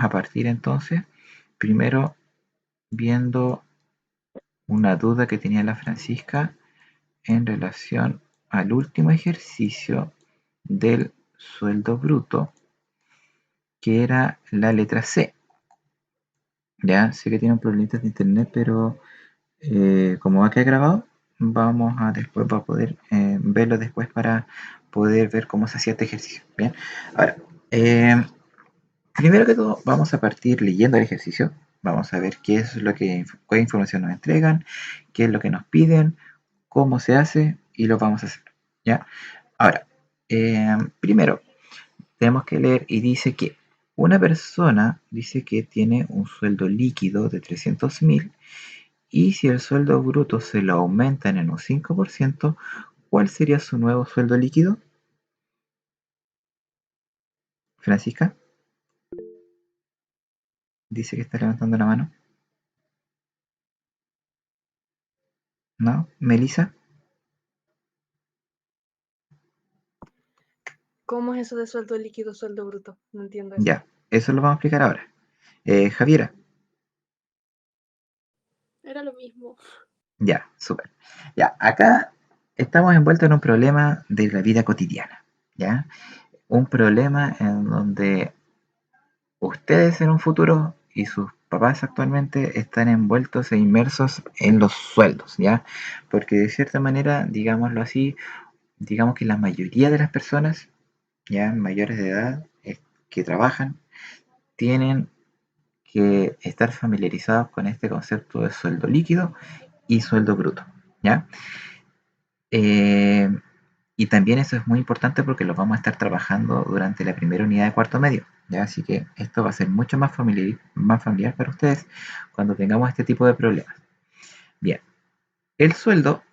vamos a partir entonces, primero viendo una duda que tenía la Francisca en relación al último ejercicio del sueldo bruto, que era la letra C. Ya sé que tiene un problemita de internet, pero como va a quedar grabado, vamos a después va a poder verlo después para poder ver cómo se hacía este ejercicio. Bien, ahora, primero que todo, vamos a partir leyendo el ejercicio. Vamos a ver qué es lo que, qué información nos entregan, qué es lo que nos piden, cómo se hace y lo vamos a hacer. ¿Ya? Ahora, primero, tenemos que leer y dice que una persona dice que tiene un sueldo líquido de 300.000 y si el sueldo bruto se lo aumentan en un 5%, ¿cuál sería su nuevo sueldo líquido? Francisca, dice que está levantando la mano. ¿No? ¿Melissa? ¿Cómo es eso de sueldo líquido, sueldo bruto? No entiendo eso. Ya, eso lo vamos a explicar ahora. Javiera. Era lo mismo. Ya, súper. Ya, acá estamos envueltos en un problema de la vida cotidiana. ¿Ya? Un problema en donde ustedes en un futuro y sus papás actualmente están envueltos e inmersos en los sueldos, ¿ya? Porque de cierta manera, digámoslo así, digamos que la mayoría de las personas, ya mayores de edad, que trabajan, tienen que estar familiarizados con este concepto de sueldo líquido y sueldo bruto, ¿ya? Eh, y también eso es muy importante porque lo vamos a estar trabajando durante la primera unidad de cuarto medio, ¿ya? Así que esto va a ser mucho más familiar para ustedes cuando tengamos este tipo de problemas. Bien, el sueldo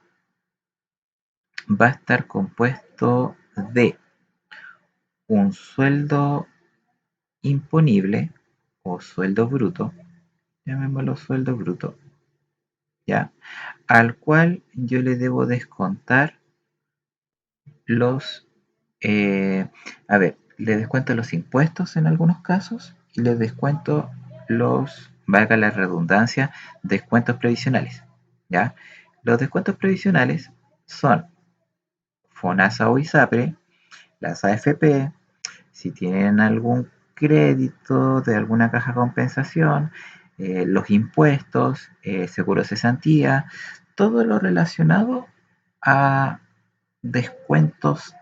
va a estar compuesto de un sueldo imponible o sueldo bruto, llamémoslo sueldo bruto, ¿ya? Al cual yo le debo descontar los, a ver, le descuento los impuestos en algunos casos y le descuento los, valga la redundancia, descuentos previsionales, ¿ya? Los descuentos previsionales son FONASA o ISAPRE, las AFP, si tienen algún crédito de alguna caja de compensación, los impuestos, seguro cesantía, todo lo relacionado a descuentos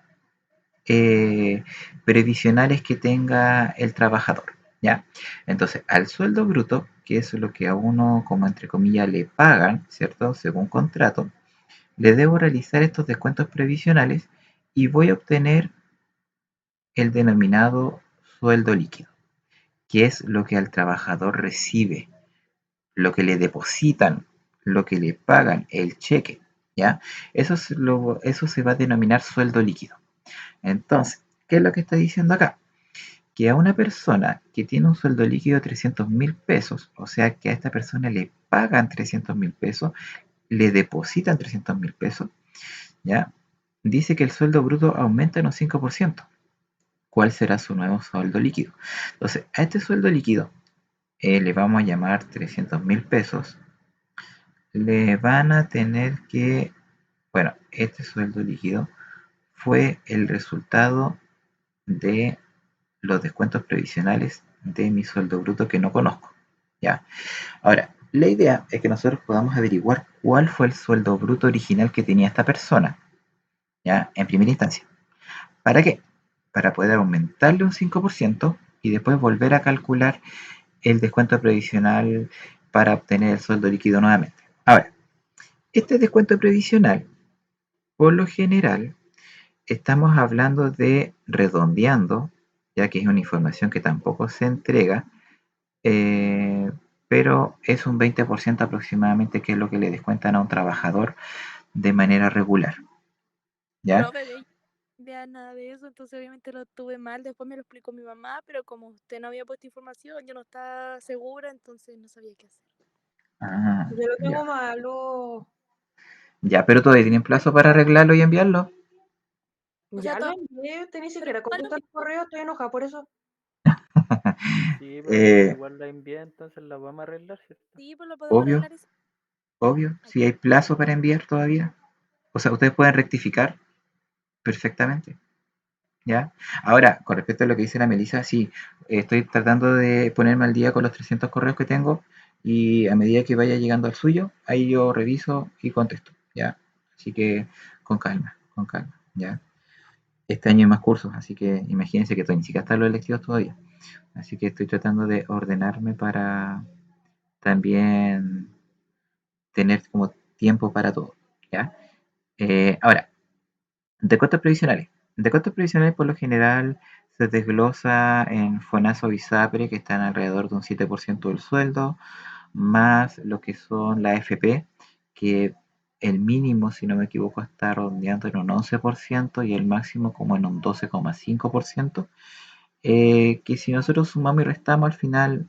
previsionales que tenga el trabajador, ¿ya? Entonces, al sueldo bruto, que es lo que a uno, como entre comillas, le pagan, ¿cierto? Según contrato, le debo realizar estos descuentos previsionales y voy a obtener el denominado sueldo líquido, que es lo que al trabajador recibe, lo que le depositan, lo que le pagan, el cheque, ¿ya? Eso se va a denominar sueldo líquido. Entonces, ¿qué es lo que está diciendo acá? Que a una persona que tiene un sueldo líquido de 300.000 pesos, o sea que a esta persona le pagan 300.000 pesos, le depositan 300.000 pesos, ¿ya? Dice que el sueldo bruto aumenta en un 5%. ¿Cuál será su nuevo sueldo líquido? Entonces, a este sueldo líquido le vamos a llamar 300.000 pesos. Le van a tener que, bueno, este sueldo líquido fue el resultado de los descuentos previsionales de mi sueldo bruto que no conozco. ¿Ya? Ahora, la idea es que nosotros podamos averiguar cuál fue el sueldo bruto original que tenía esta persona, ¿ya? En primera instancia. ¿Para qué? Para poder aumentarle un 5% y después volver a calcular el descuento previsional para obtener el sueldo líquido nuevamente. Ahora, este descuento previsional, por lo general, estamos hablando de redondeando, ya que es una información que tampoco se entrega, eh, pero es un 20% aproximadamente que es lo que le descuentan a un trabajador de manera regular. ¿Ya? Profe, vea nada de eso, entonces obviamente lo tuve mal. Después me lo explicó mi mamá, pero como usted no había puesto información, yo no estaba segura, entonces no sabía qué hacer. Ah, Yo lo tengo ya. malo. Ya, pero todavía tienen plazo para arreglarlo y enviarlo. O sea, Ya lo envié, usted ni pero siquiera igual contesta el correo, estoy enojada por eso. Sí, pero nosotros Eh, igual la envía, entonces la vamos a arreglar, ¿cierto? Sí, pues lo podemos obvio, arreglar eso. obvio, Ay, si hay plazo para enviar todavía. O sea, ustedes pueden rectificar perfectamente. ¿Ya? Ahora, con respecto a lo que dice la Melissa, sí, estoy tratando de ponerme al día con los 300 correos que tengo y a medida que vaya llegando al suyo, ahí yo reviso y contesto, ¿ya? Así que con calma, ¿ya? Este año hay más cursos, así que imagínense que ni siquiera están los electivos todavía. Así que estoy tratando de ordenarme para también tener como tiempo para todo, ¿ya? Ahora, descuentos previsionales. Descuentos previsionales por lo general se desglosa en FONASA o ISAPRE, que están alrededor de un 7% del sueldo, más lo que son la AFP, que el mínimo, si no me equivoco, está rondeando en un 11% y el máximo como en un 12,5%, que si nosotros sumamos y restamos al final,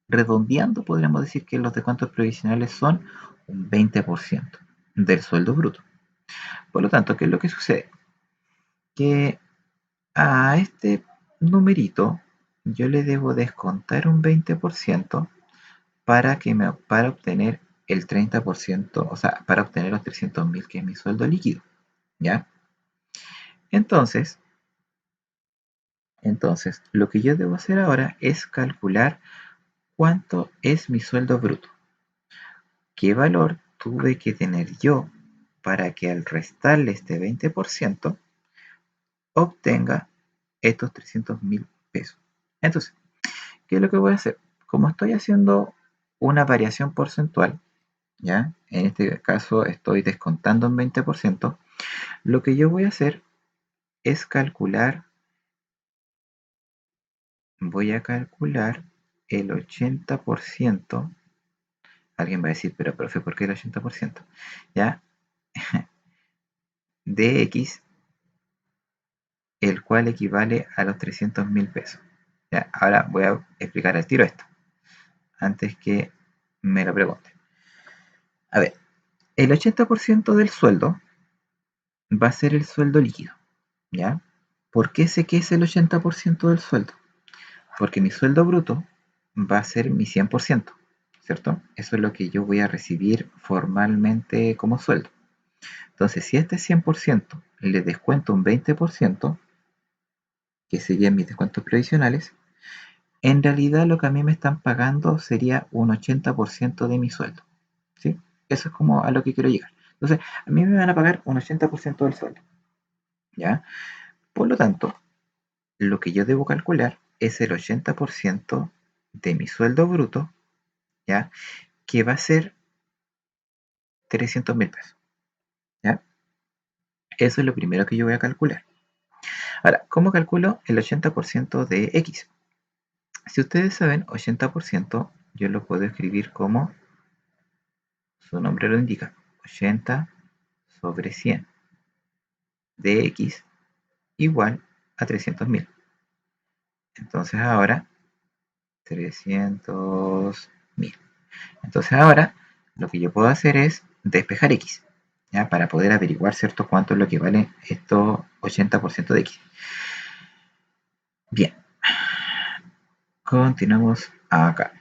redondeando, podríamos decir que los descuentos previsionales son un 20% del sueldo bruto. Por lo tanto, ¿qué es lo que sucede? Que a este numerito yo le debo descontar un 20% para obtener el 30%, o sea, para obtener los 300.000 que es mi sueldo líquido, ¿ya? Entonces, entonces, lo que yo debo hacer ahora es calcular cuánto es mi sueldo bruto, qué valor tuve que tener yo para que al restarle este 20% obtenga estos 300.000 pesos. Entonces, ¿qué es lo que voy a hacer? Como estoy haciendo una variación porcentual, ¿ya? En este caso estoy descontando un 20%, lo que yo voy a hacer es voy a calcular el 80%. Alguien va a decir, pero profe, ¿por qué el 80%? ¿Ya? De X, el cual equivale a los 300.000 pesos. ¿Ya? Ahora voy a explicar al tiro esto, antes que me lo pregunten. A ver, el 80% del sueldo va a ser el sueldo líquido, ¿ya? ¿Por qué sé que es el 80% del sueldo? Porque mi sueldo bruto va a ser mi 100%, ¿cierto? Eso es lo que yo voy a recibir formalmente como sueldo. Entonces, si a este 100% le descuento un 20%, que serían mis descuentos previsionales, en realidad lo que a mí me están pagando sería un 80% de mi sueldo, ¿sí? Eso es como a lo que quiero llegar. Entonces, a mí me van a pagar un 80% del sueldo, ¿ya? Por lo tanto, lo que yo debo calcular es el 80% de mi sueldo bruto, ¿ya? Que va a ser 300.000 pesos, ¿ya? Eso es lo primero que yo voy a calcular. Ahora, ¿cómo calculo el 80% de X? Si ustedes saben, 80% yo lo puedo escribir como su nombre lo indica, 80 sobre 100 de X igual a 300.000. Entonces ahora, 300.000. Entonces ahora lo que yo puedo hacer es despejar X, ¿ya? Para poder averiguar, ¿cierto?, cuánto es lo que vale esto 80% de X. Bien, continuamos acá.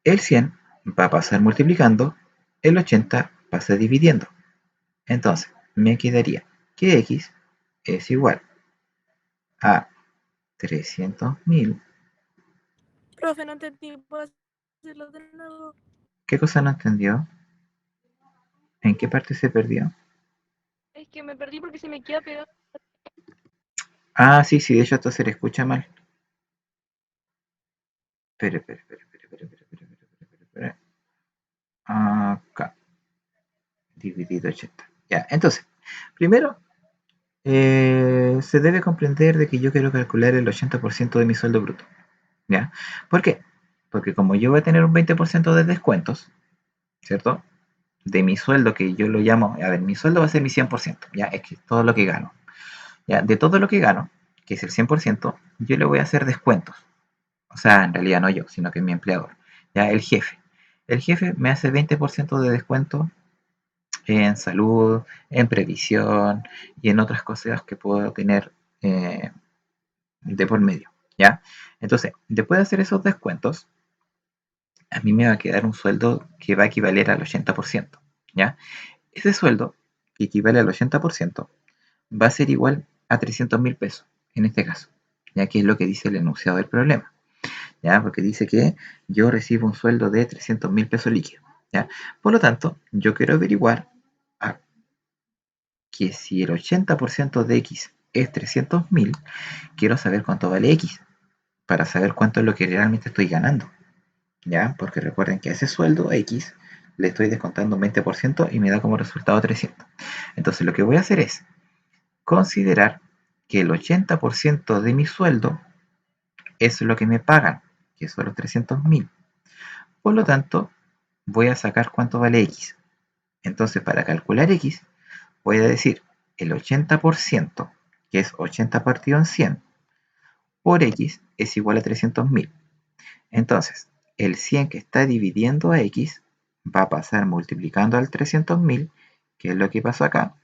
El 100 va a pasar multiplicando, el 80 pasa dividiendo. Entonces, me quedaría que X es igual a 300.000. profe, no entendí. ¿Puedo hacerlo de nuevo? ¿Qué cosa no entendió? ¿En qué parte se perdió? Es que me perdí porque se me queda pegado. Ah, sí, sí, de hecho esto se le escucha mal. Espere. Acá, dividido 80. Ya, entonces, primero, se debe comprender de que yo quiero calcular el 80% de mi sueldo bruto. ¿Ya? ¿Por qué? Porque como yo voy a tener un 20% de descuentos, ¿cierto? De mi sueldo, que yo lo llamo, a ver, mi sueldo va a ser mi 100%, ¿ya? Es que todo lo que gano. ¿Ya? De todo lo que gano, que es el 100%, yo le voy a hacer descuentos. O sea, en realidad no yo, sino que mi empleador, ¿ya? El jefe. El jefe me hace 20% de descuento en salud, en previsión y en otras cosas que puedo tener de por medio. ¿ya? Entonces, después de hacer esos descuentos, a mí me va a quedar un sueldo que va a equivaler al 80%, ¿ya? Ese sueldo, que equivale al 80%, va a ser igual a 300.000 pesos, en este caso, ya que es lo que dice el enunciado del problema, ¿ya? Porque dice que yo recibo un sueldo de 300.000 pesos líquidos, ¿ya? Por lo tanto, yo quiero averiguar que si el 80% de X es 300.000, quiero saber cuánto vale X, para saber cuánto es lo que realmente estoy ganando, ¿ya? Porque recuerden que a ese sueldo X le estoy descontando un 20% y me da como resultado 300. Entonces lo que voy a hacer es considerar que el 80% de mi sueldo es lo que me pagan, que son los 300.000. Por lo tanto, voy a sacar cuánto vale X. Entonces, para calcular X, voy a decir el 80%, que es 80 partido en 100, por X es igual a 300.000. Entonces, el 100 que está dividiendo a X va a pasar multiplicando al 300.000, que es lo que pasó acá,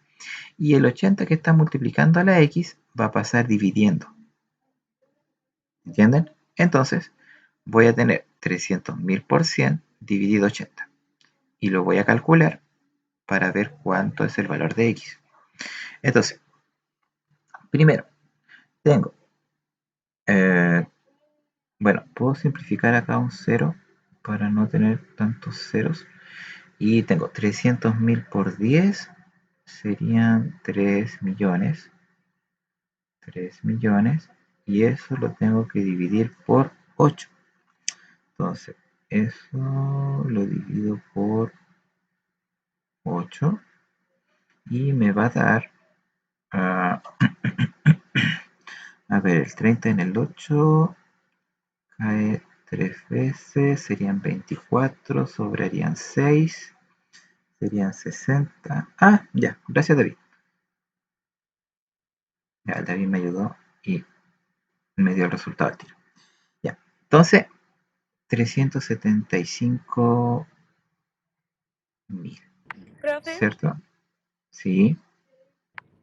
y el 80 que está multiplicando a la X va a pasar dividiendo. ¿Entienden? Entonces, voy a tener 300.000 por 100 dividido 80. Y lo voy a calcular para ver cuánto es el valor de X. Entonces, primero, tengo, bueno, puedo simplificar acá un 0 para no tener tantos ceros. Y tengo 300.000 por 10, serían 3 millones. 3 millones. Y eso lo tengo que dividir por 8. Entonces, eso lo divido por 8 y me va a dar, a ver, el 30 en el 8 cae 3 veces, serían 24, sobrarían 6, serían 60. Ah, ya, gracias David. Ya, David me ayudó y me dio el resultado al tiro. Ya, entonces, 375.000, Profe, ¿cierto? Sí,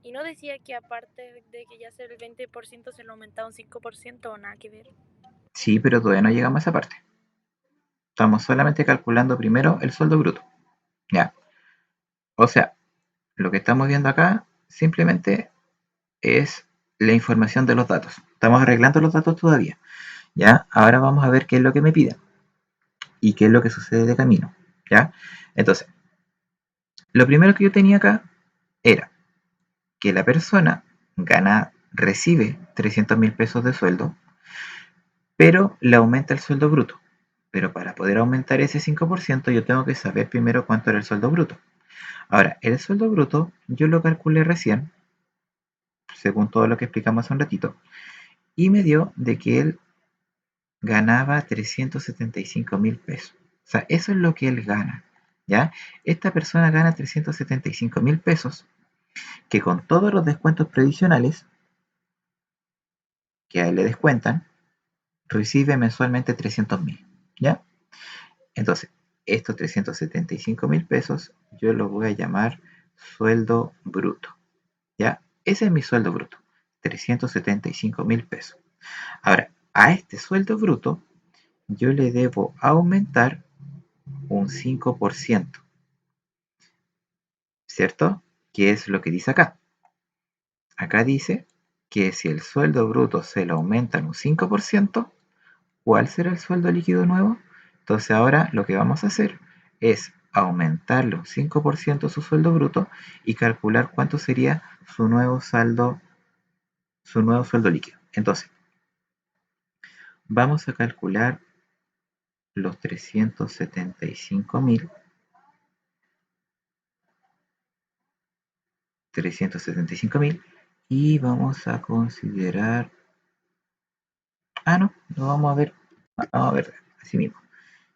¿y no decía que aparte de que ya sea el 20% se lo aumentaba un 5% o nada que ver? sí, pero todavía no llegamos a esa parte. Estamos solamente calculando primero el sueldo bruto. Ya, o sea, lo que estamos viendo acá simplemente es la información de los datos. Estamos arreglando los datos todavía. Ya, ahora vamos a ver qué es lo que me piden y qué es lo que sucede de camino. Ya, entonces, lo primero que yo tenía acá era que la persona recibe 300.000 pesos de sueldo, pero le aumenta el sueldo bruto. Pero para poder aumentar ese 5% yo tengo que saber primero cuánto era el sueldo bruto. Ahora, el sueldo bruto yo lo calculé recién, según todo lo que explicamos hace un ratito, y me dio de que él ganaba 375.000 pesos. O sea, eso es lo que él gana. ¿Ya? Esta persona gana 375.000 pesos, que con todos los descuentos previsionales que a él le descuentan, recibe mensualmente 300.000. ¿Ya? Entonces, estos 375.000 pesos yo los voy a llamar sueldo bruto. ¿Ya? Ese es mi sueldo bruto, 375.000 pesos. Ahora, a este sueldo bruto yo le debo aumentar un 5%, ¿cierto? ¿Qué es lo que dice acá? Acá dice que si el sueldo bruto se lo aumentan un 5%, ¿cuál será el sueldo líquido nuevo? Entonces ahora lo que vamos a hacer es aumentarle un 5% su sueldo bruto y calcular cuánto sería su nuevo sueldo líquido. Entonces, vamos a calcular los 375.000 y vamos a considerar, no, lo vamos a ver así mismo.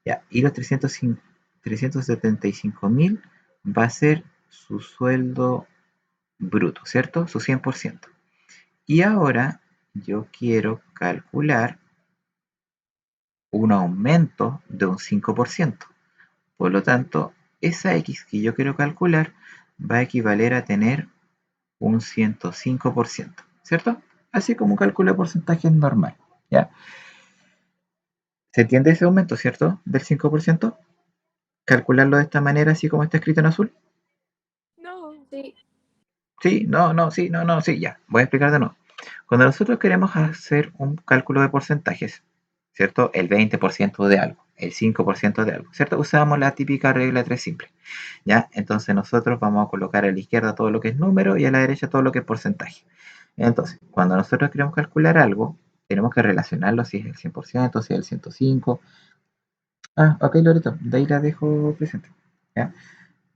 Ya, y los 375.000 va a ser su sueldo bruto, ¿cierto? Su 100%. Y ahora yo quiero calcular un aumento de un 5%. Por lo tanto, esa X que yo quiero calcular va a equivaler a tener un 105%, ¿cierto? Así como un cálculo de porcentaje normal, ¿ya? ¿Se entiende ese aumento, cierto? Del 5%. Calcularlo de esta manera, así como está escrito en azul. No. Sí. Sí, no, no, sí, no, no, sí, ya. Voy a explicar de nuevo. Cuando nosotros queremos hacer un cálculo de porcentajes, ¿cierto? El 20% de algo, el 5% de algo, ¿cierto? Usamos la típica regla 3 simple, ¿ya? Entonces nosotros vamos a colocar a la izquierda todo lo que es número y a la derecha todo lo que es porcentaje. Entonces, cuando nosotros queremos calcular algo, tenemos que relacionarlo si es el 100%, si es el 105. Ah, ok, Loreto, de ahí la dejo presente, ¿ya?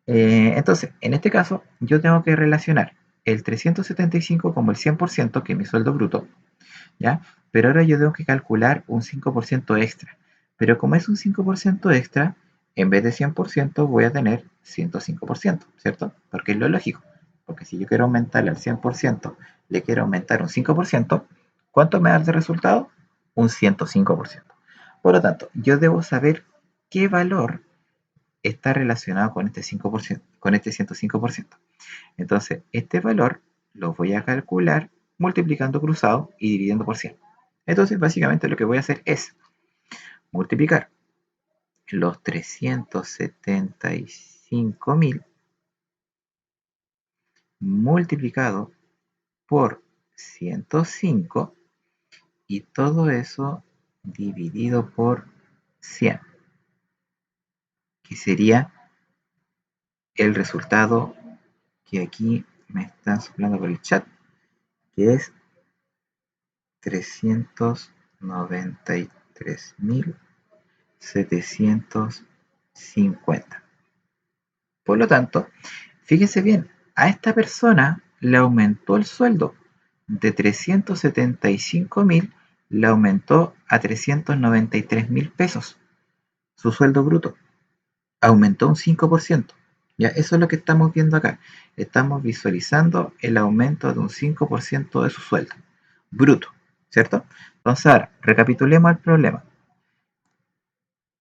Entonces, en este caso, yo tengo que relacionar el 375 como el 100%, que es mi sueldo bruto, ¿ya? Pero ahora yo tengo que calcular un 5% extra. Pero como es un 5% extra, en vez de 100% voy a tener 105%, ¿cierto? Porque es lo lógico. Porque si yo quiero aumentarle al 100%, le quiero aumentar un 5%, ¿cuánto me da de resultado? Un 105%. Por lo tanto, yo debo saber qué valor está relacionado con este 5%, con este 105%. Entonces, este valor lo voy a calcular multiplicando cruzado y dividiendo por 100. Entonces, básicamente lo que voy a hacer es multiplicar los 375.000 multiplicado por 105 y todo eso dividido por 100, que sería el resultado que aquí me están soplando por el chat, que es 393.750. Por lo tanto, fíjese bien, a esta persona le aumentó el sueldo de 375.000, le aumentó a 393.000 pesos. Su sueldo bruto aumentó un 5%. Ya, eso es lo que estamos viendo acá. Estamos visualizando el aumento de un 5% de su sueldo bruto, ¿cierto? Entonces, ahora, recapitulemos el problema.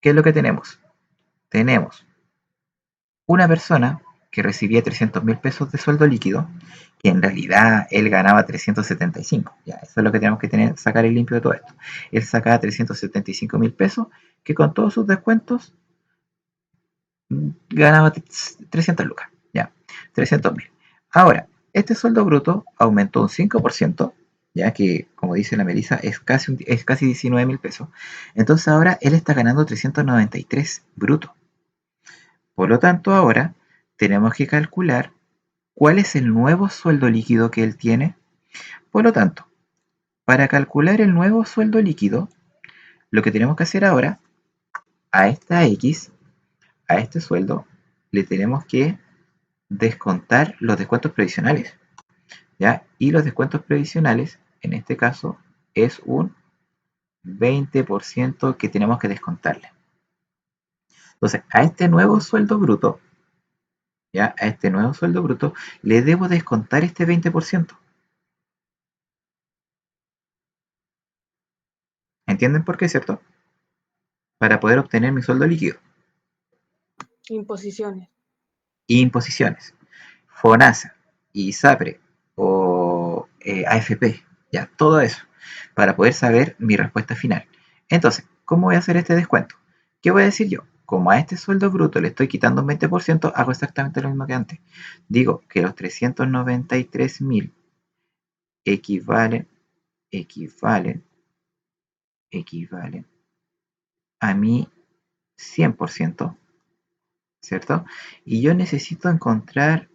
¿Qué es lo que tenemos? Tenemos una persona que recibía 300.000 pesos de sueldo líquido, que en realidad él ganaba 375. Ya, eso es lo que tenemos que tener, sacar el limpio de todo esto. Él sacaba 375.000 pesos, que con todos sus descuentos ganaba 300 lucas. Ya, 300.000. Ahora, este sueldo bruto aumentó un 5%, ya que, como dice la Melissa, es casi 19.000 pesos. Entonces ahora él está ganando 393 bruto. Por lo tanto, ahora tenemos que calcular cuál es el nuevo sueldo líquido que él tiene. Por lo tanto, para calcular el nuevo sueldo líquido, lo que tenemos que hacer ahora, a esta X, a este sueldo, le tenemos que descontar los descuentos previsionales, ¿ya? Y los descuentos previsionales, en este caso, es un 20% que tenemos que descontarle. Entonces, a este nuevo sueldo bruto, ¿ya? A este nuevo sueldo bruto, le debo descontar este 20%. ¿Entienden por qué, cierto? Para poder obtener mi sueldo líquido. Imposiciones. Imposiciones. FONASA, ISAPRE o AFP, ya, todo eso, para poder saber mi respuesta final. Entonces, ¿cómo voy a hacer este descuento? ¿Qué voy a decir yo? Como a este sueldo bruto le estoy quitando un 20%, hago exactamente lo mismo que antes. Digo que los 393.000 equivalen, equivalen, equivalen a mi 100%, ¿cierto? Y yo necesito encontrar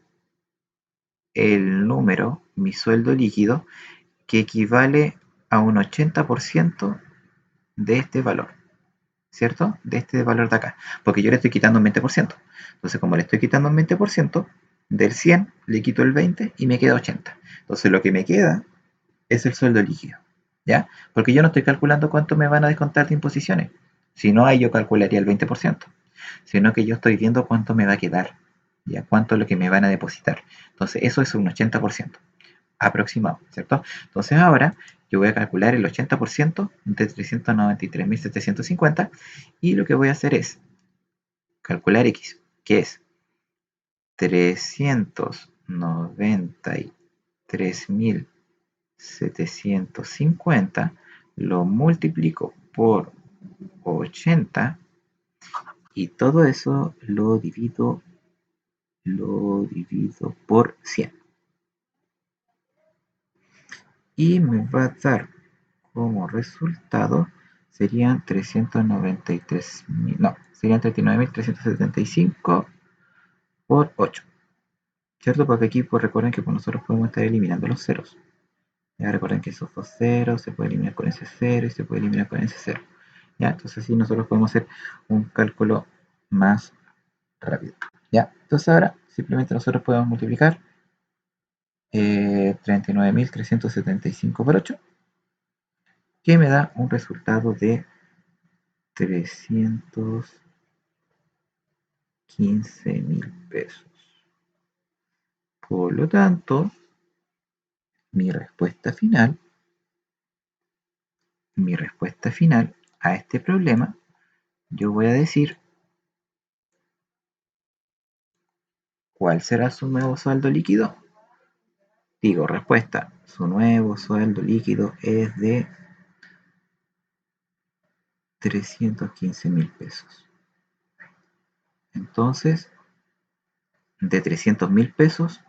el número, mi sueldo líquido, que equivale a un 80% de este valor, ¿cierto? De este valor de acá, porque yo le estoy quitando un 20%. Entonces, como le estoy quitando un 20%, del 100 le quito el 20 y me queda 80. Entonces, lo que me queda es el sueldo líquido, ¿ya? Porque yo no estoy calculando cuánto me van a descontar de imposiciones. Si no, ahí yo calcularía el 20%, sino que yo estoy viendo cuánto me va a quedar, ¿ya? Cuánto es lo que me van a depositar. Entonces, eso es un 80% aproximado, ¿cierto? Entonces ahora yo voy a calcular el 80% de 393.750 y lo que voy a hacer es calcular X, que es 393.750 lo multiplico por 80 y todo eso lo divido por 100. Y me va a dar como resultado, serían 393.000, no, serían 39.375 por 8, ¿cierto? Porque aquí pues, recuerden que pues, nosotros podemos estar eliminando los ceros. Ya recuerden que esos dos ceros se puede eliminar con ese cero y se puede eliminar con ese cero. ¿Ya? Entonces así nosotros podemos hacer un cálculo más rápido. ¿Ya? Entonces ahora simplemente nosotros podemos multiplicar 39.375 por 8, que me da un resultado de 315.000 pesos. Por lo tanto, mi respuesta final a este problema, yo voy a decir cuál será su nuevo saldo líquido. Digo, respuesta, su nuevo sueldo líquido es de 315.000 pesos. Entonces, de 300.000 pesos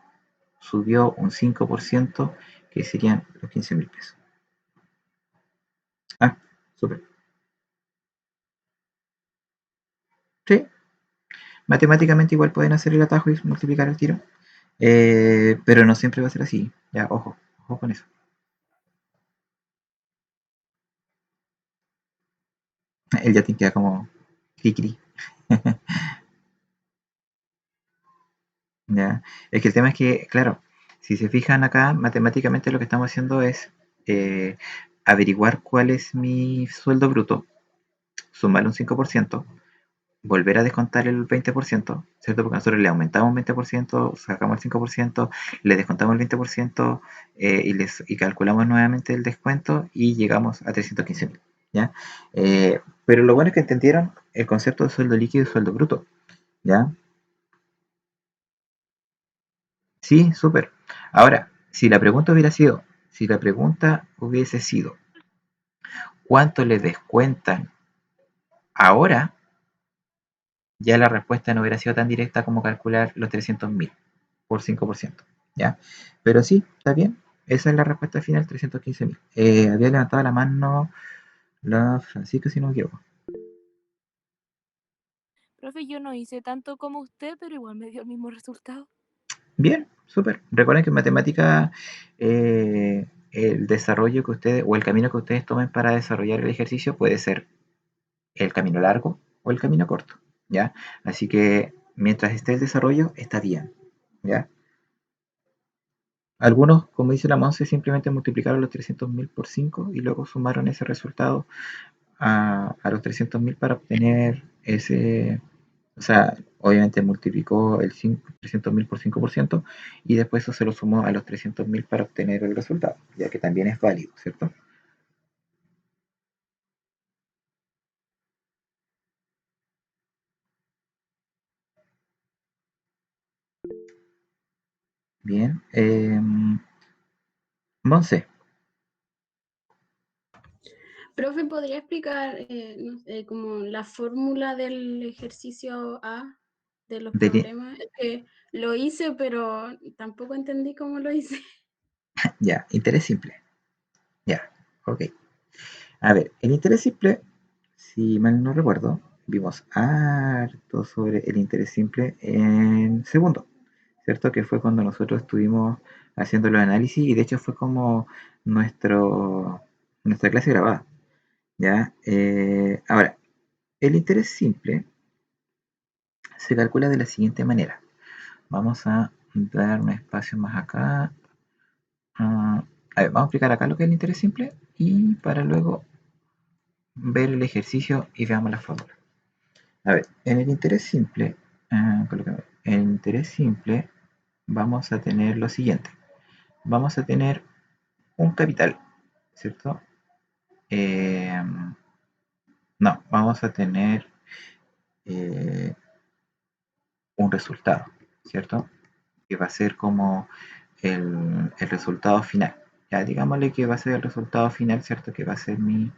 subió un 5%, que serían los 15.000 pesos. Ah, súper. Sí, matemáticamente igual pueden hacer el atajo y multiplicar el tiro, pero no siempre va a ser así. Ya, ojo con eso. El ya te queda como cri. Ya. Es que el tema es que, claro, si se fijan acá, matemáticamente lo que estamos haciendo es eh, averiguar cuál es mi sueldo bruto, sumarle un 5%, volver a descontar el 20%, ¿cierto? Porque nosotros le aumentamos un 20%, sacamos el 5%, le descontamos el 20% y calculamos nuevamente el descuento y llegamos a 315.000, ¿ya? Pero lo bueno es que entendieron el concepto de sueldo líquido y sueldo bruto, ¿ya? Sí, súper. Ahora, si la pregunta hubiese sido, ¿cuánto le descuentan ahora? Ya la respuesta no hubiera sido tan directa como calcular los 300.000 por 5%, ¿ya? Pero sí, está bien. Esa es la respuesta final, 315.000. Había levantado la mano la Francisca, si no me equivoco. Profe, yo no hice tanto como usted, pero igual me dio el mismo resultado. Bien, súper. Recuerden que en matemática el desarrollo que ustedes, o el camino que ustedes tomen para desarrollar el ejercicio puede ser el camino largo o el camino corto, ¿ya? Así que mientras esté el desarrollo, está bien, ¿ya? Algunos, como dice la Monse, simplemente multiplicaron los 300.000 por 5 y luego sumaron ese resultado a los 300.000 para obtener ese, o sea, obviamente multiplicó el 300.000 por 5% y después eso se lo sumó a los 300.000 para obtener el resultado, ya que también es válido, ¿cierto? Bien, Monse, Profe, ¿podría explicar no sé, como la fórmula del ejercicio A de los de, problemas? Es que lo hice, pero tampoco entendí cómo lo hice. ya, interés simple, ya, ok. A ver, el interés simple, si mal no recuerdo, vimos harto sobre el interés simple en segundo, ¿cierto? Que fue cuando nosotros estuvimos haciendo los análisis y de hecho fue como nuestra clase grabada, ¿ya? Ahora, el interés simple se calcula de la siguiente manera. Vamos a dar un espacio más acá. A ver, vamos a explicar acá lo que es el interés simple y para luego ver el ejercicio y veamos la fórmula. A ver, en el interés simple, en el interés simple vamos a tener lo siguiente. Vamos a tener un capital, ¿cierto? Eh, no, vamos a tener eh, un resultado, ¿cierto? Que va a ser como el resultado final, Ya, digámosle que va a ser el resultado final, ¿cierto? Que va a ser mi...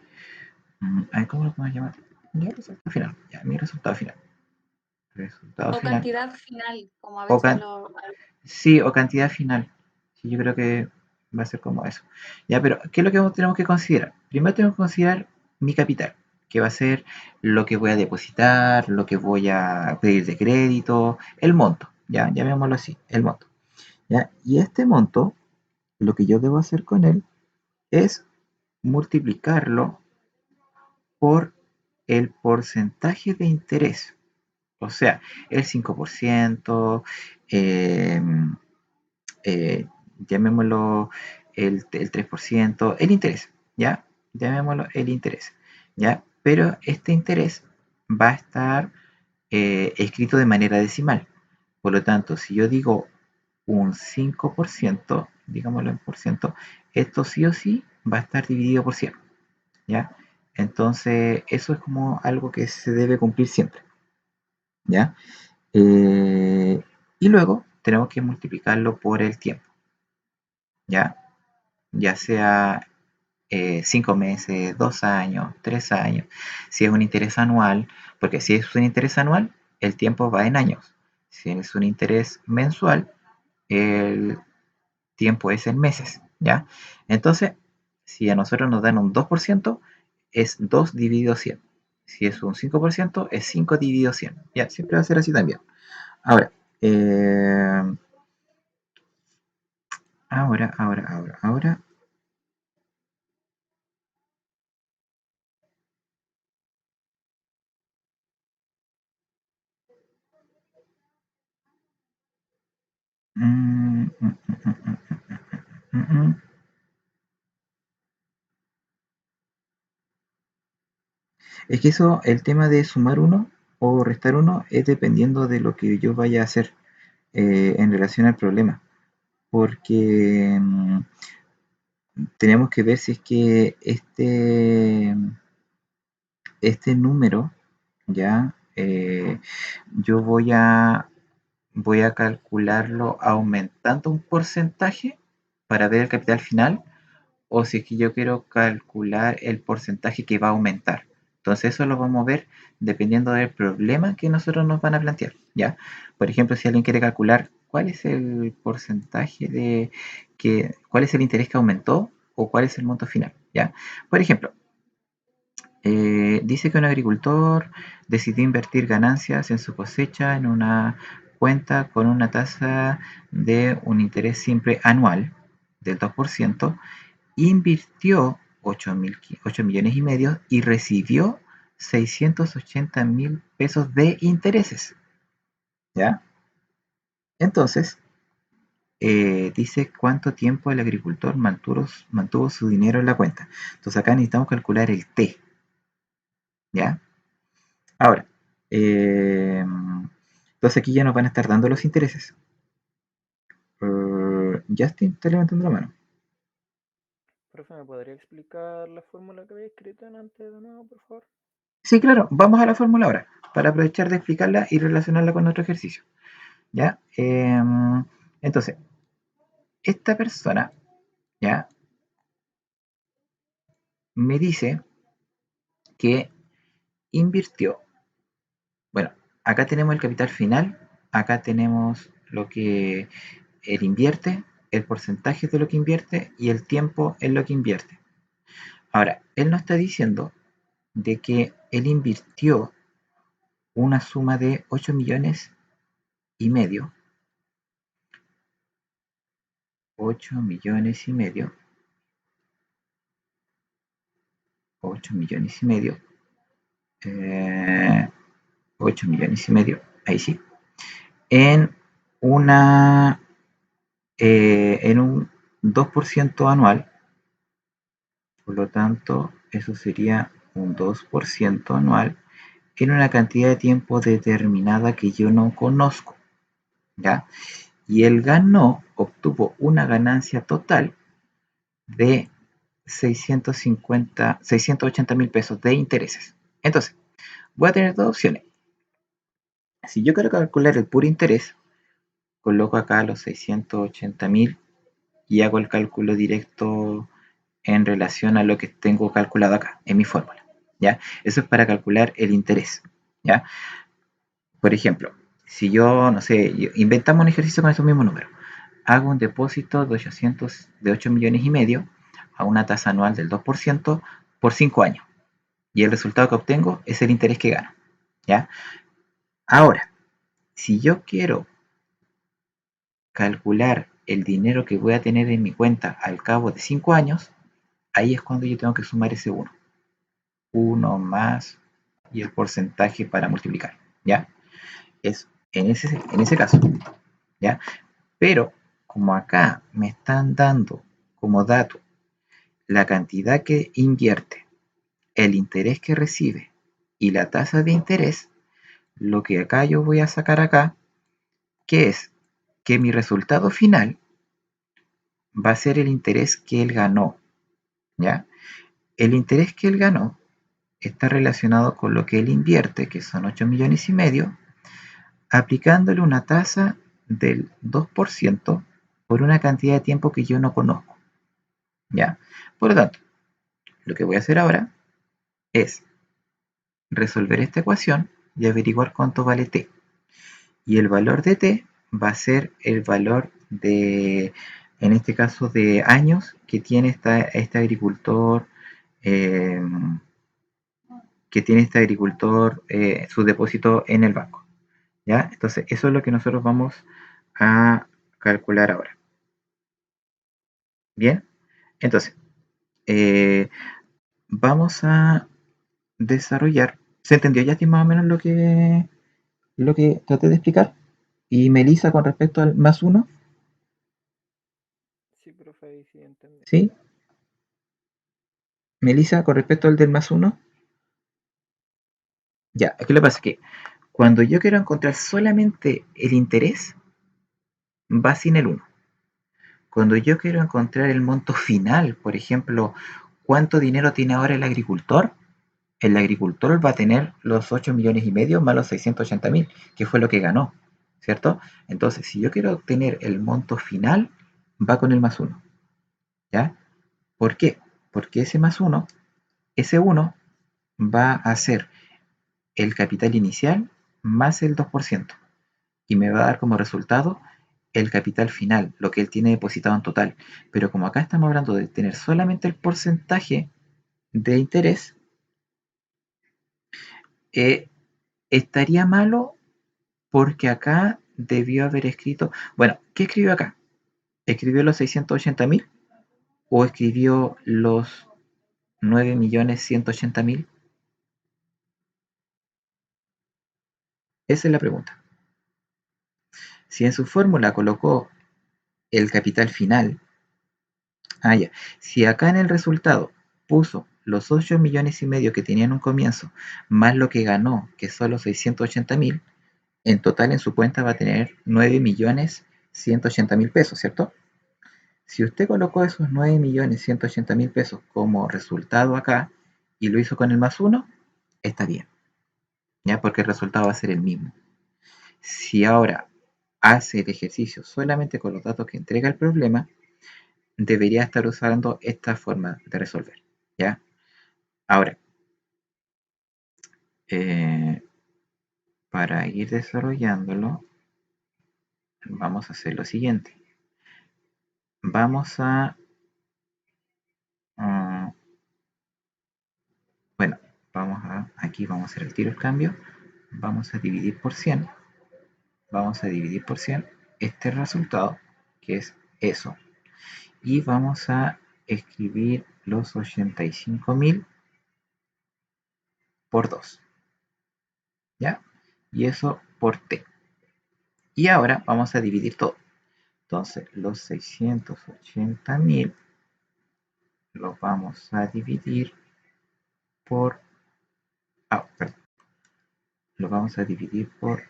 ¿cómo lo podemos llamar? Ya, resultado final. Ya, mi resultado final. Resultado O final. cantidad final, como a O veces sí, o cantidad final. Sí, yo creo que va a ser como eso. Ya, pero ¿qué es lo que tenemos que considerar? Primero tenemos que considerar mi capital, que va a ser lo que voy a depositar, lo que voy a pedir de crédito, el monto, ya, llamémoslo así, el monto. ¿Ya? Y este monto, lo que yo debo hacer con él es multiplicarlo por el porcentaje de interés. O sea, el 5%, eh, eh, llamémoslo el 3%, el interés, ¿ya? Llamémoslo el interés, ¿ya? Pero este interés va a estar escrito de manera decimal. Por lo tanto, si yo digo un 5%, digámoslo en por ciento, esto sí o sí va a estar dividido por 100, ¿ya? Entonces, eso es como algo que se debe cumplir siempre, ¿ya? Y luego tenemos que multiplicarlo por el tiempo, ¿ya? Ya sea 5 meses, 2 años, 3 años. Si es un interés anual, porque si es un interés anual, el tiempo va en años. Si es un interés mensual, el tiempo es en meses, ¿ya? Entonces, si a nosotros nos dan un 2%, es 2 dividido 100. Si es un 5%, es 5 dividido 100. Ya, siempre va a ser así también. Ahora, ahora. Mm, mm, mm, mm, mm, mm, mm, mm. Es que eso, el tema de sumar uno o restar uno es dependiendo de lo que yo vaya a hacer en relación al problema. Porque tenemos que ver si es que este número, ya, yo voy a calcularlo aumentando un porcentaje para ver el capital final, o si es que yo quiero calcular el porcentaje que va a aumentar. Entonces eso lo vamos a ver dependiendo del problema que nosotros nos van a plantear, ¿ya? Por ejemplo, si alguien quiere calcular cuál es el porcentaje cuál es el interés que aumentó o cuál es el monto final, ¿ya? Por ejemplo, dice que un agricultor decidió invertir ganancias en su cosecha en una cuenta con una tasa de un interés simple anual del 2%, invirtió 8 millones y medio y recibió 680.000 pesos de intereses, ¿ya? Entonces, dice cuánto tiempo el agricultor mantuvo su dinero en la cuenta. Entonces acá necesitamos calcular el T, ¿ya? Ahora, entonces aquí ya nos van a estar dando los intereses. Justin está levantando la mano. Profe, ¿me podría explicar la fórmula que había escrito en antes de nuevo, por favor? Sí, claro, vamos a la fórmula ahora, para aprovechar de explicarla y relacionarla con otro ejercicio. ¿Ya? Entonces, esta persona, ¿ya? Me dice que invirtió. Bueno, acá tenemos el capital final, acá tenemos lo que él invierte, el porcentaje de lo que invierte y el tiempo en lo que invierte. Ahora, él nos está diciendo de que él invirtió una suma de 8 millones y medio. 8 millones y medio. 8 millones y medio. 8 millones y medio. Ahí sí. En una en un 2% anual. Por lo tanto, eso sería un 2% anual en una cantidad de tiempo determinada que yo no conozco, ¿ya? Y él obtuvo una ganancia total de 680.000 pesos de intereses. Entonces, voy a tener dos opciones. Si yo quiero calcular el puro interés, coloco acá los 680.000 y hago el cálculo directo en relación a lo que tengo calculado acá, en mi fórmula, ¿ya? Eso es para calcular el interés, ¿ya? Por ejemplo, si yo, no sé, inventamos un ejercicio con estos mismos números, hago un depósito de 8 millones y medio a una tasa anual del 2% por 5 años, y el resultado que obtengo es el interés que gano, ¿ya? Ahora, si yo quiero calcular el dinero que voy a tener en mi cuenta al cabo de 5 años, ahí es cuando yo tengo que sumar ese 1 más y el porcentaje para multiplicar, ¿ya? Es en ese caso, ¿ya? Pero como acá me están dando como dato la cantidad que invierte, el interés que recibe y la tasa de interés, lo que acá yo voy a sacar acá, que es que mi resultado final va a ser el interés que él ganó, ¿ya? El interés que él ganó está relacionado con lo que él invierte, que son 8 millones y medio, aplicándole una tasa del 2% por una cantidad de tiempo que yo no conozco, ¿ya? Por lo tanto, lo que voy a hacer ahora es resolver esta ecuación y averiguar cuánto vale t. Y el valor de t va a ser el valor de, en este caso, de años que tiene este agricultor, eh, su depósito en el banco, ¿ya? Entonces, eso es lo que nosotros vamos a calcular ahora. Bien, entonces, vamos a desarrollar. ¿Se entendió ya más o menos lo que traté de explicar? Y Melissa, con respecto al más uno, Sí, profe, ahí sí entendí. ¿sí? Melissa, con respecto al del más uno, ya, aquí lo que pasa es que cuando yo quiero encontrar solamente el interés, va sin el 1. Cuando yo quiero encontrar el monto final, por ejemplo, cuánto dinero tiene ahora el agricultor va a tener los 8 millones y medio más los 680.000, que fue lo que ganó, ¿cierto? Entonces, si yo quiero obtener el monto final, va con el más 1, ¿ya? ¿Por qué? Porque ese 1 va a ser el capital inicial más el 2%, y me va a dar como resultado el capital final, lo que él tiene depositado en total. Pero como acá estamos hablando de tener solamente el porcentaje de interés, estaría malo porque acá debió haber escrito, bueno, ¿qué escribió acá? ¿Escribió los 680.000 o escribió los 9.180.000? Esa es la pregunta. Si en su fórmula colocó el capital final, ya. Si acá en el resultado puso los 8 millones y medio que tenía en un comienzo, más lo que ganó, que son los 680.000, en total en su cuenta va a tener 9.180.000 pesos, ¿cierto? Si usted colocó esos 9.180.000 pesos como resultado acá y lo hizo con el más 1, está bien, ¿ya? Porque el resultado va a ser el mismo. Si ahora hace el ejercicio solamente con los datos que entrega el problema, debería estar usando esta forma de resolver, ¿ya? Ahora, para ir desarrollándolo, vamos a hacer lo siguiente. Vamos a... bueno, aquí vamos a hacer el tiro el cambio. Vamos a dividir por 100. Vamos a dividir por 100 este resultado, que es eso. Y vamos a escribir los 85.000 por 2, ¿ya? Y eso por t. Y ahora vamos a dividir todo. Entonces, los 680.000 los vamos a dividir por... perdón. Lo vamos a dividir por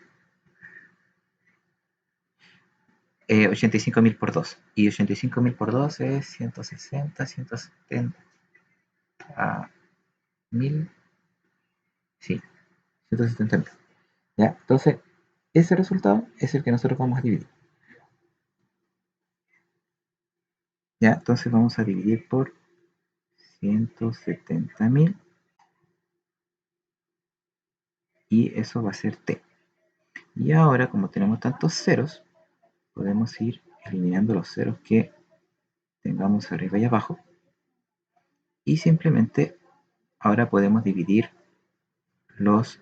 85.000 por 2. Y 85.000 por 2 es 160, 170 mil. Sí, 170.000. ¿Ya? Entonces, ese resultado es el que nosotros vamos a dividir. Ya, entonces vamos a dividir por 170.000 y eso va a ser T. Y ahora, como tenemos tantos ceros, podemos ir eliminando los ceros que tengamos arriba y abajo. Y simplemente ahora podemos dividir los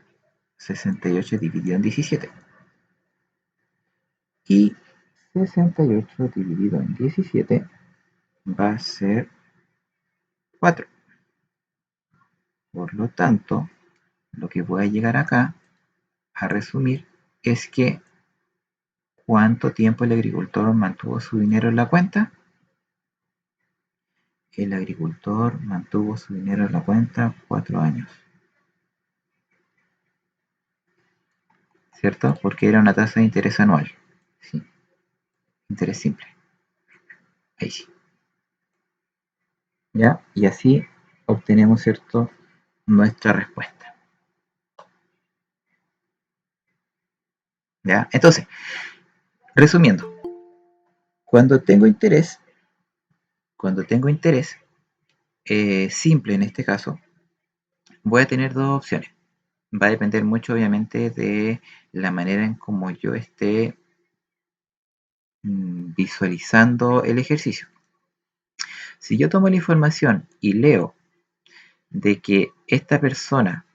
68 dividido en 17. Y 68 dividido en 17 va a ser 4. Por lo tanto, lo que voy a llegar acá a resumir es que ¿cuánto tiempo el agricultor mantuvo su dinero en la cuenta? El agricultor mantuvo su dinero en la cuenta 4 años. ¿Cierto? Porque era una tasa de interés anual. Sí, interés simple. Ahí sí. ¿Ya? Y así obtenemos, ¿cierto?, nuestra respuesta. ¿Ya? Entonces, resumiendo, cuando tengo interés simple en este caso, voy a tener dos opciones. Va a depender mucho, obviamente, de la manera en cómo yo esté visualizando el ejercicio. Si yo tomo la información y leo de que esta persona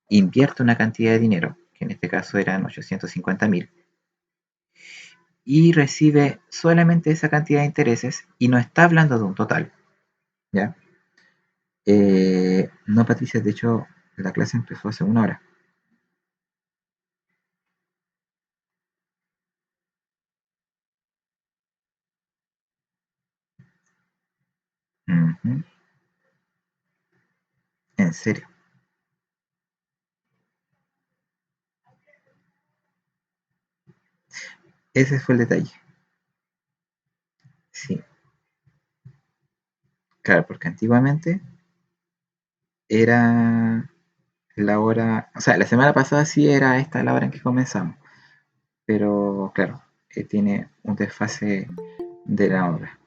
invierte una cantidad de dinero, que en este caso eran 850.000, y recibe solamente esa cantidad de intereses y no está hablando de un total, ¿ya? No, Patricia, de hecho, la clase empezó hace 1 hora. Ujú. En serio. Ese fue el detalle. Sí. Claro, porque antiguamente era la hora, o sea, la semana pasada sí era esta la hora en que comenzamos, pero claro, tiene un desfase de la hora.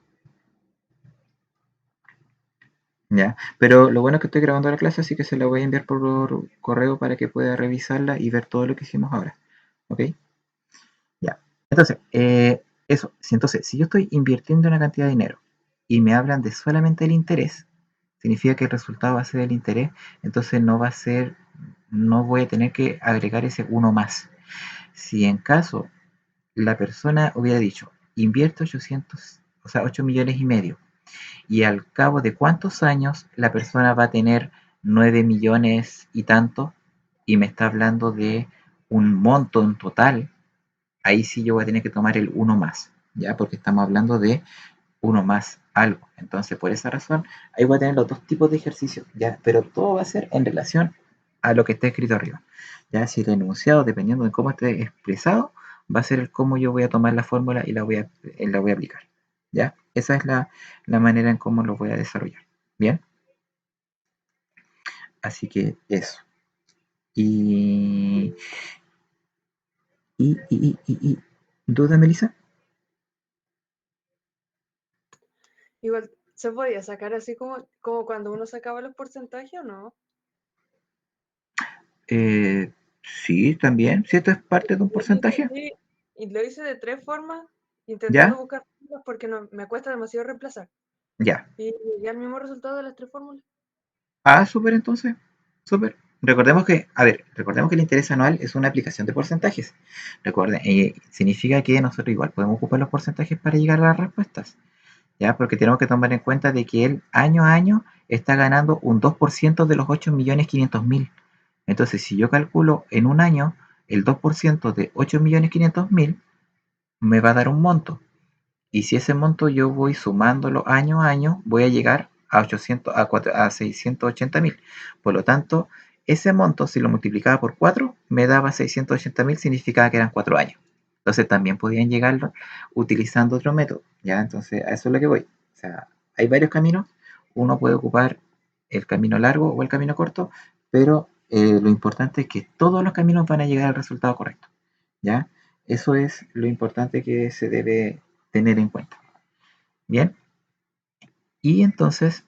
¿Ya? Pero lo bueno es que estoy grabando la clase, así que se la voy a enviar por correo para que pueda revisarla y ver todo lo que hicimos ahora. ¿Ok? Ya. Entonces, eso. Entonces, si yo estoy invirtiendo una cantidad de dinero y me hablan de solamente el interés, significa que el resultado va a ser el interés, entonces no va a ser, no voy a tener que agregar ese uno más. Si en caso la persona hubiera dicho, invierto 800, o sea, 8 millones y medio, y al cabo de cuántos años la persona va a tener 9 millones y tanto, y me está hablando de un monto en total, ahí sí yo voy a tener que tomar el uno más, ¿ya? Porque estamos hablando de uno más algo. Entonces, por esa razón, ahí voy a tener los dos tipos de ejercicios, ¿ya? Pero todo va a ser en relación a lo que está escrito arriba. Ya si el enunciado, dependiendo de cómo esté expresado, va a ser el cómo yo voy a tomar la fórmula y la voy a aplicar. ¿Ya? Esa es la manera en cómo lo voy a desarrollar. ¿Bien? Así que eso. Y ¿duda, Melissa? Igual, ¿se podía sacar así como cuando uno sacaba los porcentajes o no? Sí, también. Si esto es parte de un porcentaje, Sí, y lo hice de 3 formas, intentando ¿ya? buscar fórmulas porque no, me cuesta demasiado reemplazar. Ya. Y llegué al mismo resultado de las 3 fórmulas. Ah, súper entonces. Súper. Recordemos que el interés anual es una aplicación de porcentajes. Recuerden, significa que nosotros igual podemos ocupar los porcentajes para llegar a las respuestas. ¿Ya? Porque tenemos que tomar en cuenta de que él año a año está ganando un 2% de los 8.500.000. Entonces, si yo calculo en un año el 2% de 8.500.000, me va a dar un monto. Y si ese monto yo voy sumándolo año a año, voy a llegar a 680.000. Por lo tanto, ese monto, si lo multiplicaba por 4, me daba 680.000, significaba que eran 4 años. Entonces también podían llegar utilizando otro método. ¿Ya? Entonces a eso es lo que voy. O sea, hay varios caminos. Uno puede ocupar el camino largo o el camino corto, pero lo importante es que todos los caminos van a llegar al resultado correcto. ¿Ya? Eso es lo importante que se debe tener en cuenta. Bien, Y entonces,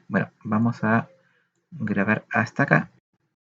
bueno, vamos a grabar hasta acá.